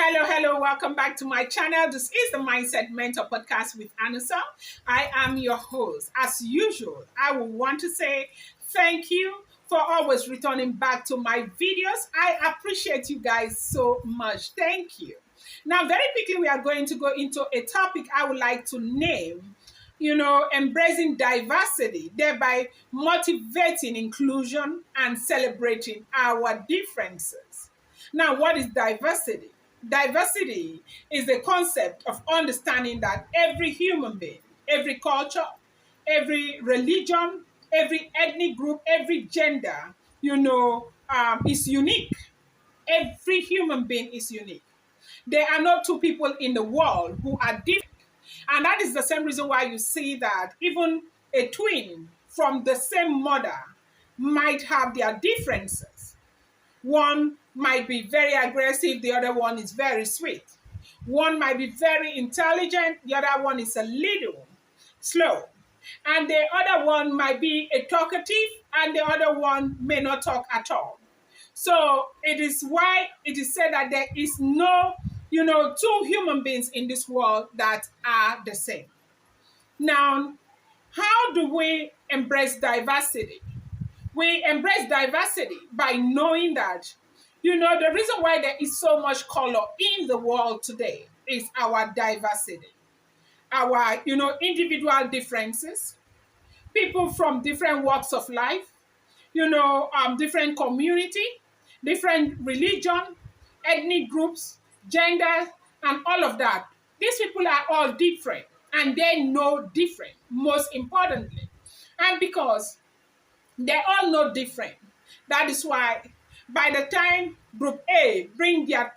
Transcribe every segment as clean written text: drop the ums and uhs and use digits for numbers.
Hello, welcome back to my channel. This is the Mindset Mentor podcast with Anusa. I am your host. As usual, I will want to say thank you for always returning back to my videos. I appreciate you guys so much. Thank you. Now, very quickly, we are going to go into a topic I would like to name, embracing diversity, thereby motivating inclusion and celebrating our differences. Now, what is diversity? Diversity is the concept of understanding that every human being, every culture, every religion, every ethnic group, every gender, is unique. Every human being is unique. There are not two people in the world who are different. And that is the same reason why you see that even a twin from the same mother might have their differences. One might be very aggressive, the other one is very sweet. One might be very intelligent, the other one is a little slow. And the other one might be a talkative, and the other one may not talk at all. So it is why it is said that there is no, two human beings in this world that are the same. Now, how do we embrace diversity? We embrace diversity by knowing that, the reason why there is so much color in the world today is our diversity, our, individual differences, people from different walks of life, different community, different religion, ethnic groups, gender, and all of that. These people are all different and they know different, most importantly. And because they all know different, that is why by the time group A bring their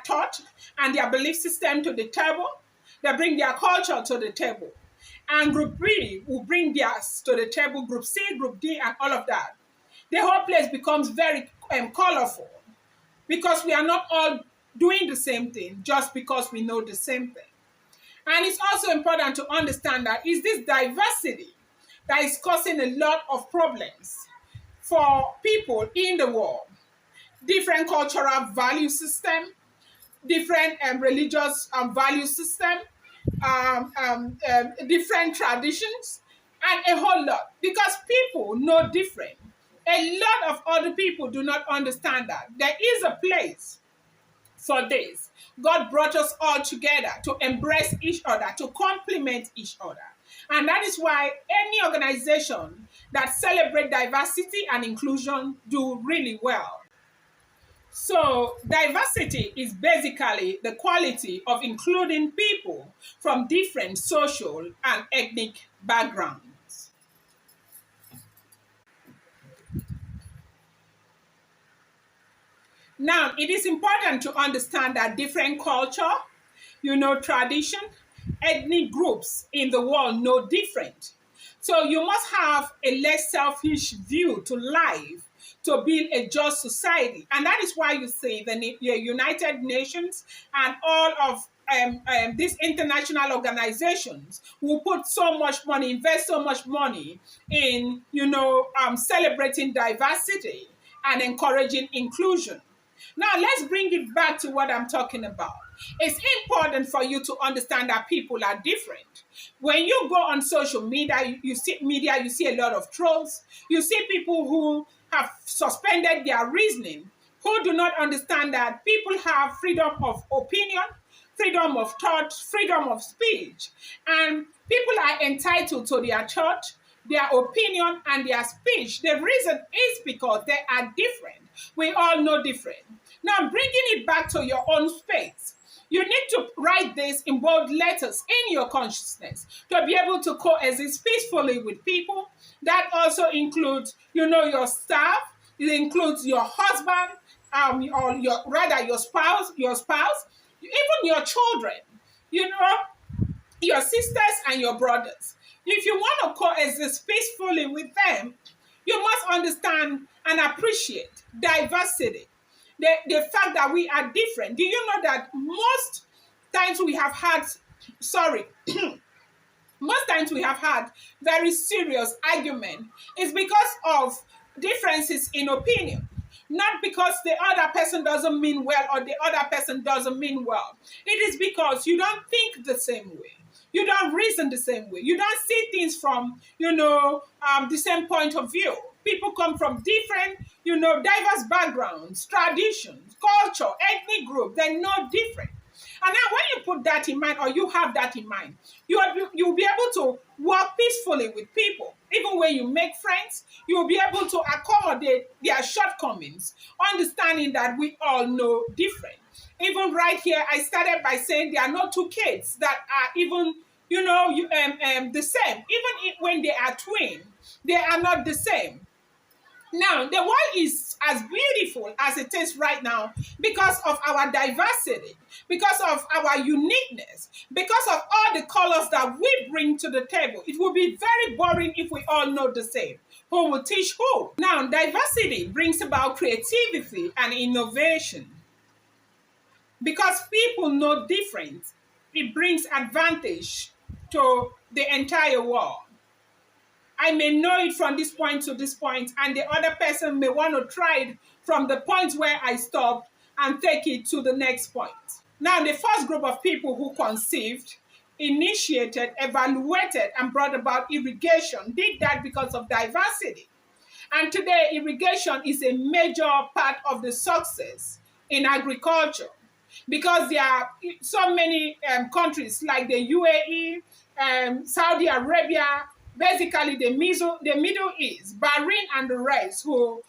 thought and their belief system to the table, they bring their culture to the table. And group B will bring theirs to the table, group C, group D, and all of that. The whole place becomes very colorful because we are not all doing the same thing just because we know the same thing. And it's also important to understand that it's this diversity that is causing a lot of problems for people in the world. Different cultural value system, different religious value system, different traditions, and a whole lot. Because people know different. A lot of other people do not understand that. There is a place for this. God brought us all together to embrace each other, to complement each other. And that is why any organization that celebrates diversity and inclusion do really well. So diversity is basically the quality of including people from different social and ethnic backgrounds. Now, it is important to understand that different culture, tradition, ethnic groups in the world know different. So you must have a less selfish view to life to build a just society. And that is why you see the United Nations and all of these international organizations will put so much money, invest so much money in, celebrating diversity and encouraging inclusion. Now, let's bring it back to what I'm talking about. It's important for you to understand that people are different. When you go on social media, you see a lot of trolls. You see people who have suspended their reasoning, who do not understand that people have freedom of opinion, freedom of thought, freedom of speech. And people are entitled to their thought, their opinion, and their speech. The reason is because they are different. We all know different. Now, bringing it back to your own space, you need to write this in bold letters in your consciousness to be able to coexist peacefully with people. That also includes, your staff. It includes your husband, or your spouse, even your children, your sisters and your brothers. If you want to coexist peacefully with them, you must understand and appreciate diversity. The fact that we are different. Do you know that most times we have had, most times we have had very serious argument is because of differences in opinion. Not because the other person doesn't mean well or the other person doesn't mean well. It is because you don't think the same way. You don't reason the same way. You don't see things from, the same point of view. People come from different, diverse backgrounds, traditions, culture, ethnic group. They're not different. And now when you put that in mind, or you have that in mind, you'll be able to work peacefully with people. Even when you make friends, you'll be able to accommodate their shortcomings, understanding that we all know different. Even right here, I started by saying there are no two kids that are even, the same. Even when they are twin, they are not the same. Now, the world is as beautiful as it is right now because of our diversity, because of our uniqueness, because of all the colors that we bring to the table. It would be very boring if we all know the same. Who will teach who? Now, diversity brings about creativity and innovation. Because people know different, it brings advantage to the entire world. I may know it from this point to this point, and the other person may want to try it from the point where I stopped and take it to the next point. Now, the first group of people who conceived, initiated, evaluated, and brought about irrigation did that because of diversity. And today, irrigation is a major part of the success in agriculture because there are so many countries like the UAE, Saudi Arabia, basically the Middle East, Bahrain and the rest who,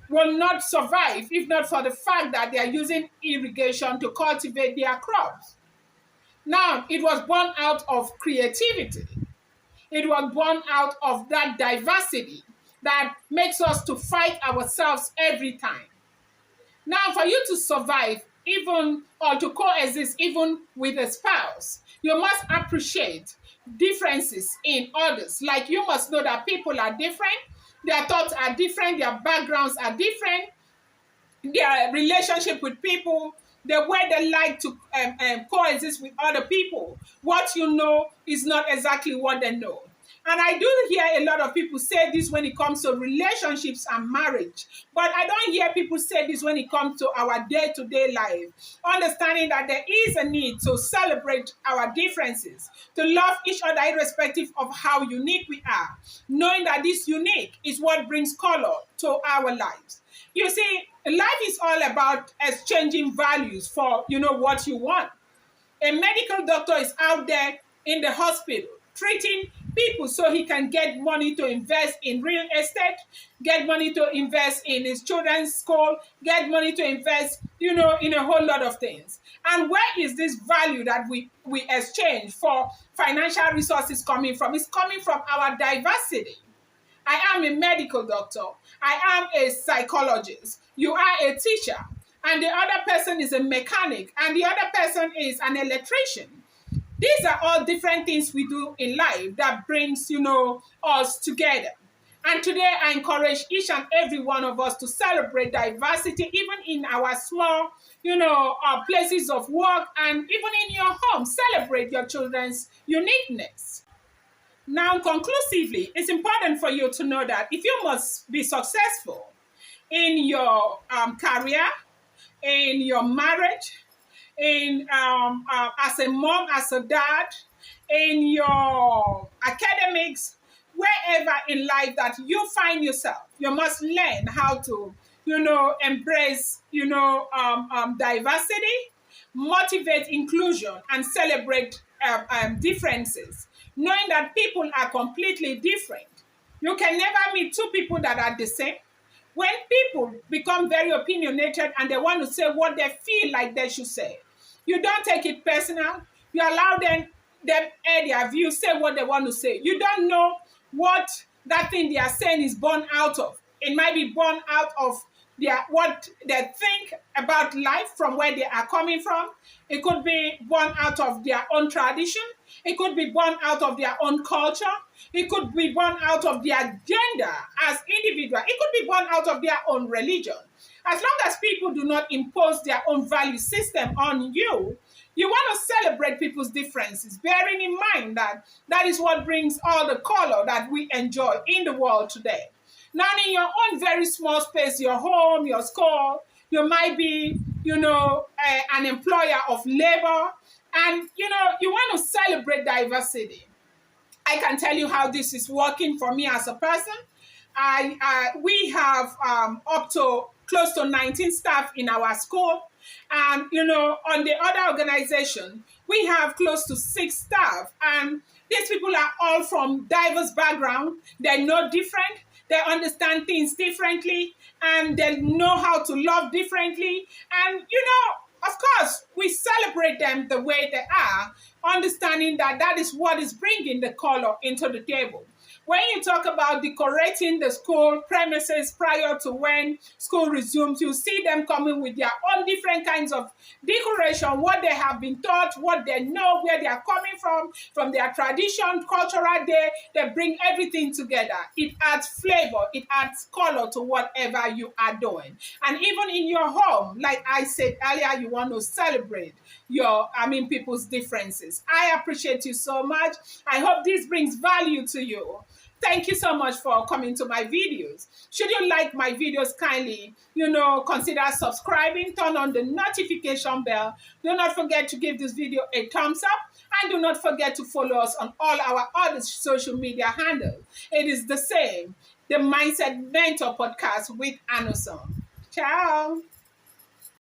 will not survive if not for the fact that they are using irrigation to cultivate their crops. Now, it was born out of creativity. It was born out of that diversity that makes us to fight ourselves every time. Now, for you to survive, even or to coexist even with a spouse, you must appreciate differences in others. Like you must know that people are different, their thoughts are different, their backgrounds are different, their relationship with people, the way they like to coexist with other people. What you know is not exactly what they know. And I do hear a lot of people say this when it comes to relationships and marriage. But I don't hear people say this when it comes to our day-to-day life. Understanding that there is a need to celebrate our differences, to love each other irrespective of how unique we are. Knowing that this unique is what brings color to our lives. You see, life is all about exchanging values for, what you want. A medical doctor is out there in the hospital treating people so he can get money to invest in real estate, get money to invest in his children's school, get money to invest, in a whole lot of things. And where is this value that we exchange for financial resources coming from? It's coming from our diversity. I am a medical doctor. I am a psychologist. You are a teacher. And the other person is a mechanic. And the other person is an electrician. These are all different things we do in life that brings, us together. And today I encourage each and every one of us to celebrate diversity, even in our small, our places of work and even in your home. Celebrate your children's uniqueness. Now, conclusively, it's important for you to know that if you must be successful in your career, in your marriage, in as a mom, as a dad, in your academics, wherever in life that you find yourself, you must learn how to, embrace, diversity, motivate inclusion, and celebrate differences, knowing that people are completely different. You can never meet two people that are the same. When people become very opinionated and they want to say what they feel like they should say, you don't take it personal. You allow them air their view, say what they want to say. You don't know what that thing they are saying is born out of. It might be born out of what they think about life from where they are coming from. It could be born out of their own tradition. It could be born out of their own culture. It could be born out of their gender as individuals. It could be born out of their own religion. As long as people do not impose their own value system on you, you want to celebrate people's differences, bearing in mind that that is what brings all the color that we enjoy in the world today. Now, in your own very small space, your home, your school, you might be, an employer of labor, and, you want to celebrate diversity. I can tell you how this is working for me as a person. We have up to close to 19 staff in our school. And, on the other organization, we have close to 6 staff. And these people are all from diverse background. They're no different. They understand things differently, and they know how to love differently. And, of course, we celebrate them the way they are, understanding that that is what is bringing the color into the table. When you talk about decorating the school premises prior to when school resumes, you see them coming with their own different kinds of decoration, what they have been taught, what they know, where they are coming from their tradition, cultural day. They bring everything together. It adds flavor, it adds color to whatever you are doing. And even in your home, like I said earlier, you want to celebrate people's differences. I appreciate you so much. I hope this brings value to you. Thank you so much for coming to my videos. Should you like my videos, kindly, consider subscribing, turn on the notification bell. Do not forget to give this video a thumbs up, and do not forget to follow us on all our other social media handles. It is the same, the Mindset Mentor Podcast with Anosom. Ciao.